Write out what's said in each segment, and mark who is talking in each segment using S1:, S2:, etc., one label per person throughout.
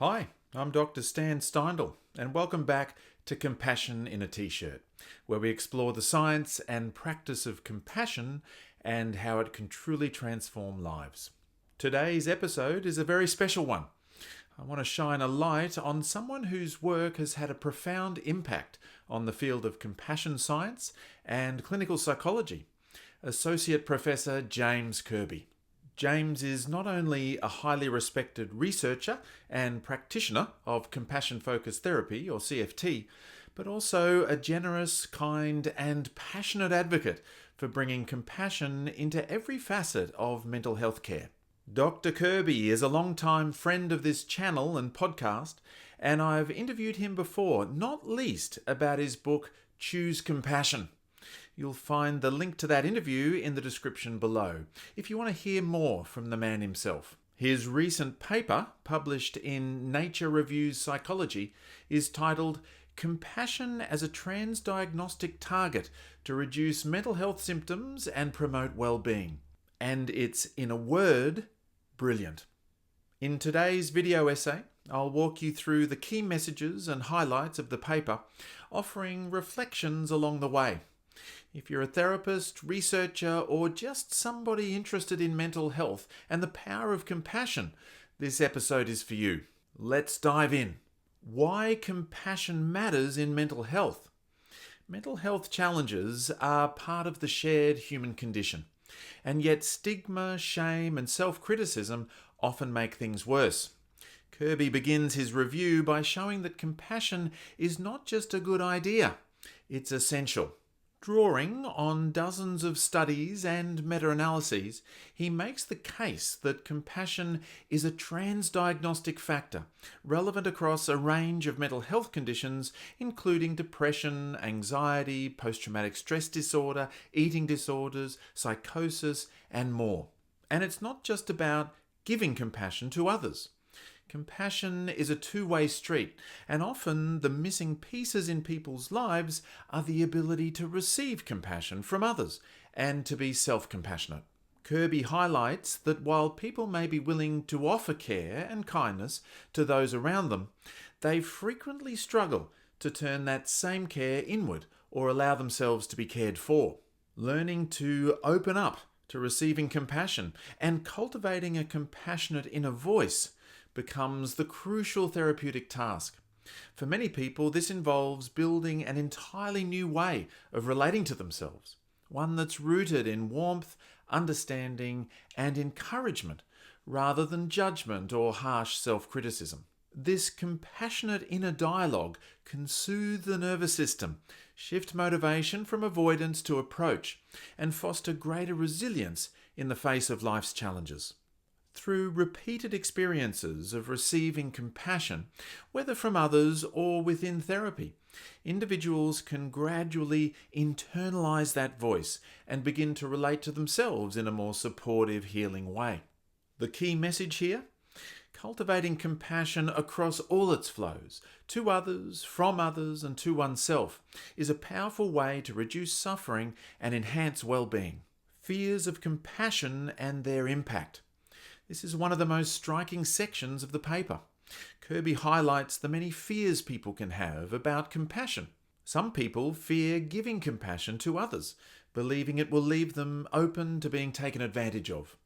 S1: Hi, I'm Dr. Steindl, and welcome back to Compassion in a T-shirt, where we explore the science and practice of compassion and how it can truly transform lives. Today's episode is a very special one. I want to shine a light on someone whose work has had a profound impact on the field of compassion science and clinical psychology, Associate Professor James Kirby. James is not only a highly respected researcher and practitioner of compassion-focused therapy, or CFT, but also a generous, kind, and passionate advocate for bringing compassion into every facet of mental health care. Dr. Kirby is a long-time friend of this channel and podcast, and I've interviewed him before, not least about his book, Choose Compassion. You'll find the link to that interview in the description below if you want to hear more from the man himself. His recent paper, published in Nature Reviews Psychology, is titled Compassion as a Transdiagnostic Target to Reduce Mental Health Symptoms and Promote Well-Being. And it's, in a word, brilliant. In today's video essay, I'll walk you through the key messages and highlights of the paper, offering reflections along the way. If you're a therapist, researcher, or just somebody interested in mental health and the power of compassion, this episode is for you. Let's dive in. Why compassion matters in mental health. Mental health challenges are part of the shared human condition, and yet stigma, shame, and self-criticism often make things worse. Kirby begins his review by showing that compassion is not just a good idea, it's essential. Drawing on dozens of studies and meta-analyses, he makes the case that compassion is a transdiagnostic factor, relevant across a range of mental health conditions, including depression, anxiety, post-traumatic stress disorder, eating disorders, psychosis, and more. And it's not just about giving compassion to others. Compassion is a two-way street, and often the missing pieces in people's lives are the ability to receive compassion from others and to be self-compassionate. Kirby highlights that while people may be willing to offer care and kindness to those around them, they frequently struggle to turn that same care inward or allow themselves to be cared for. Learning to open up to receiving compassion and cultivating a compassionate inner voice becomes the crucial therapeutic task. For many people, this involves building an entirely new way of relating to themselves, one that's rooted in warmth, understanding, and encouragement, rather than judgment or harsh self-criticism. This compassionate inner dialogue can soothe the nervous system, shift motivation from avoidance to approach, and foster greater resilience in the face of life's challenges. Through repeated experiences of receiving compassion, whether from others or within therapy, individuals can gradually internalize that voice and begin to relate to themselves in a more supportive, healing way. The key message here? Cultivating compassion across all its flows, to others, from others, and to oneself, is a powerful way to reduce suffering and enhance well-being. Fears of compassion and their impact. This is one of the most striking sections of the paper. Kirby highlights the many fears people can have about compassion. Some people fear giving compassion to others, believing it will leave them open to being taken advantage of.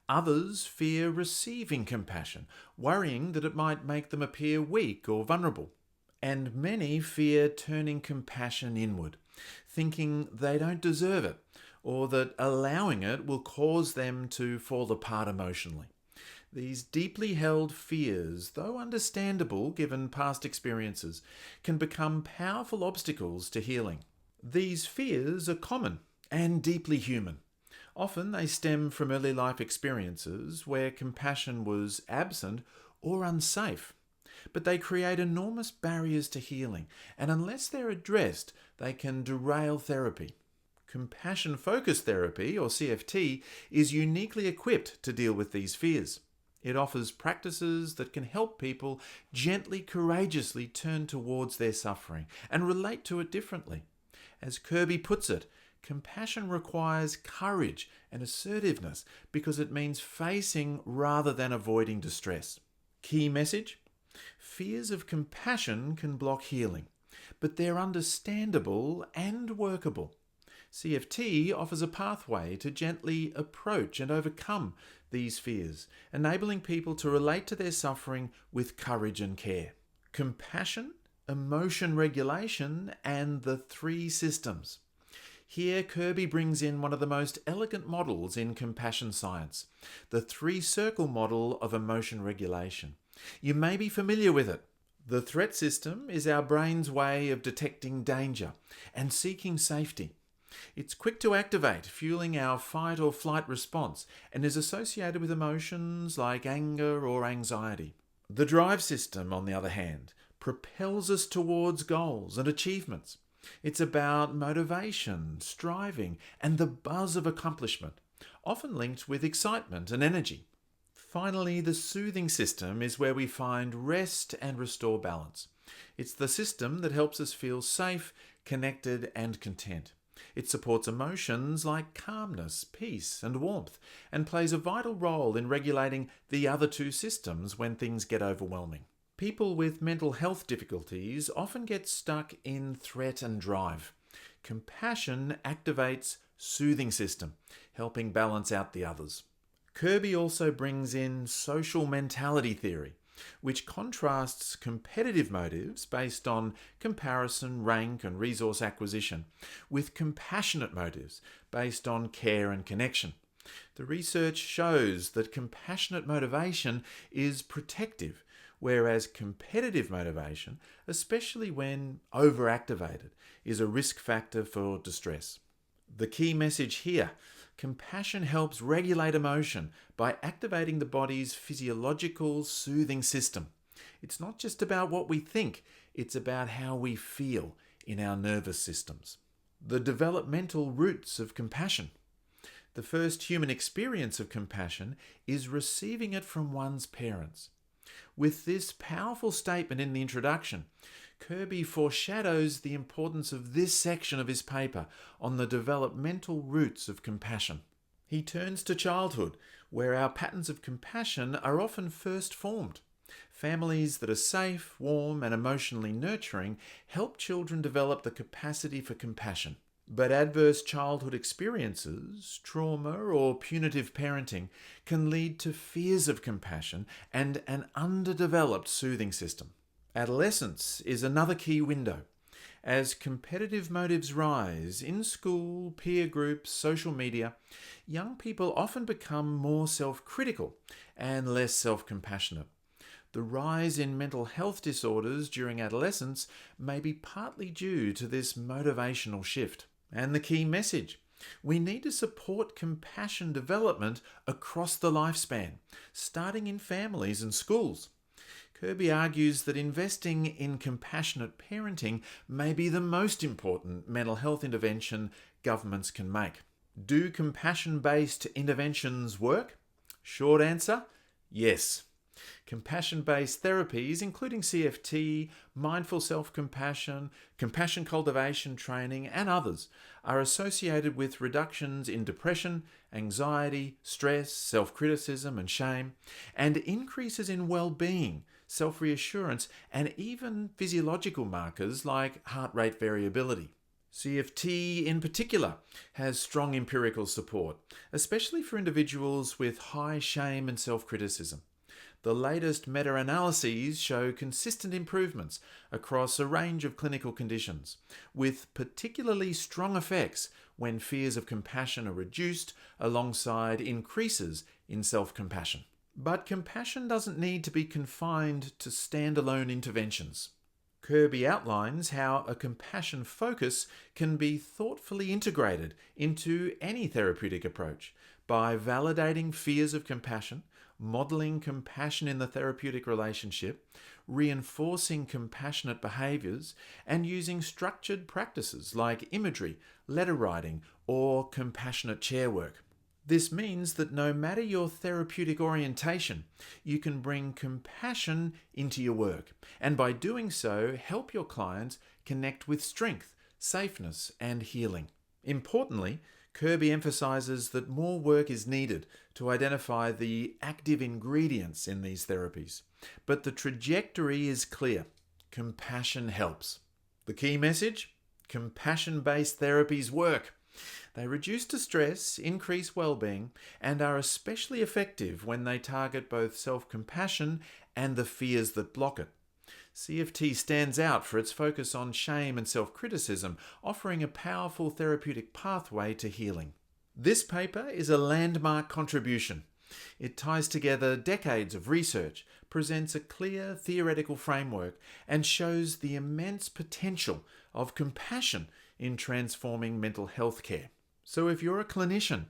S1: Others fear receiving compassion, worrying that it might make them appear weak or vulnerable. And many fear turning compassion inward, thinking they don't deserve it, or that allowing it will cause them to fall apart emotionally. These deeply held fears, though understandable given past experiences, can become powerful obstacles to healing. These fears are common and deeply human. Often they stem from early life experiences where compassion was absent or unsafe. But they create enormous barriers to healing, and unless they're addressed, they can derail therapy. Compassion-focused therapy, or CFT, is uniquely equipped to deal with these fears. It offers practices that can help people gently, courageously turn towards their suffering and relate to it differently. As Kirby puts it, compassion requires courage and assertiveness because it means facing rather than avoiding distress. Key message? Fears of compassion can block healing, but they're understandable and workable. CFT offers a pathway to gently approach and overcome these fears, enabling people to relate to their suffering with courage and care. Compassion, emotion regulation, and the three systems. Here, Kirby brings in one of the most elegant models in compassion science, the three-circle model of emotion regulation. You may be familiar with it. The threat system is our brain's way of detecting danger and seeking safety. It's quick to activate, fueling our fight or flight response, and is associated with emotions like anger or anxiety. The drive system, on the other hand, propels us towards goals and achievements. It's about motivation, striving, and the buzz of accomplishment, often linked with excitement and energy. Finally, the soothing system is where we find rest and restore balance. It's the system that helps us feel safe, connected, and content. It supports emotions like calmness, peace, and warmth, and plays a vital role in regulating the other two systems when things get overwhelming. People with mental health difficulties often get stuck in threat and drive. Compassion activates soothing system, helping balance out the others. Kirby also brings in social mentality theory, which contrasts competitive motives based on comparison, rank, and resource acquisition with compassionate motives based on care and connection. The research shows that compassionate motivation is protective, whereas competitive motivation, especially when overactivated, is a risk factor for distress. The key message here: compassion helps regulate emotion by activating the body's physiological soothing system. It's not just about what we think, it's about how we feel in our nervous systems. The developmental roots of compassion. The first human experience of compassion is receiving it from one's parents. With this powerful statement in the introduction, Kirby foreshadows the importance of this section of his paper on the developmental roots of compassion. He turns to childhood, where our patterns of compassion are often first formed. Families that are safe, warm, and emotionally nurturing help children develop the capacity for compassion. But adverse childhood experiences, trauma, or punitive parenting can lead to fears of compassion and an underdeveloped soothing system. Adolescence is another key window. As competitive motives rise in school, peer groups, social media, young people often become more self-critical and less self-compassionate. The rise in mental health disorders during adolescence may be partly due to this motivational shift. And the key message: we need to support compassion development across the lifespan, starting in families and schools. Kirby argues that investing in compassionate parenting may be the most important mental health intervention governments can make. Do compassion-based interventions work? Short answer: yes. Compassion-based therapies, including CFT, mindful self-compassion, compassion cultivation training, and others, are associated with reductions in depression, anxiety, stress, self-criticism, and shame, and increases in well-being, self-reassurance, and even physiological markers like heart rate variability. CFT in particular has strong empirical support, especially for individuals with high shame and self-criticism. The latest meta-analyses show consistent improvements across a range of clinical conditions, with particularly strong effects when fears of compassion are reduced alongside increases in self-compassion. But compassion doesn't need to be confined to standalone interventions. Kirby outlines how a compassion focus can be thoughtfully integrated into any therapeutic approach by validating fears of compassion, modeling compassion in the therapeutic relationship, reinforcing compassionate behaviours, and using structured practices like imagery, letter writing, or compassionate chair work. This means that no matter your therapeutic orientation, you can bring compassion into your work, and by doing so, help your clients connect with strength, safeness, and healing. Importantly, Kirby emphasises that more work is needed to identify the active ingredients in these therapies, but the trajectory is clear. Compassion helps. The key message? Compassion-based therapies work. They reduce distress, increase well-being, and are especially effective when they target both self-compassion and the fears that block it. CFT stands out for its focus on shame and self-criticism, offering a powerful therapeutic pathway to healing. This paper is a landmark contribution. It ties together decades of research, presents a clear theoretical framework, and shows the immense potential of compassion in transforming mental health care. So if you're a clinician,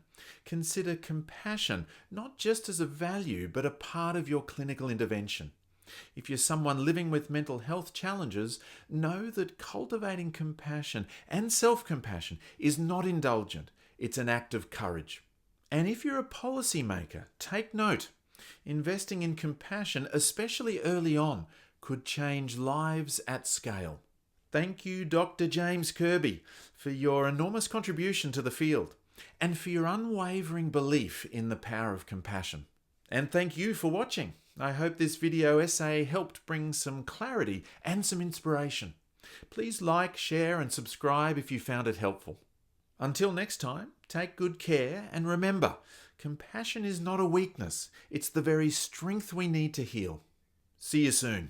S1: consider compassion not just as a value, but a part of your clinical intervention. If you're someone living with mental health challenges, know that cultivating compassion and self-compassion is not indulgent. It's an act of courage. And if you're a policymaker, take note. Investing in compassion, especially early on, could change lives at scale. Thank you, Dr. James Kirby, for your enormous contribution to the field and for your unwavering belief in the power of compassion. And thank you for watching. I hope this video essay helped bring some clarity and some inspiration. Please like, share, and subscribe if you found it helpful. Until next time, take good care and remember, compassion is not a weakness. It's the very strength we need to heal. See you soon.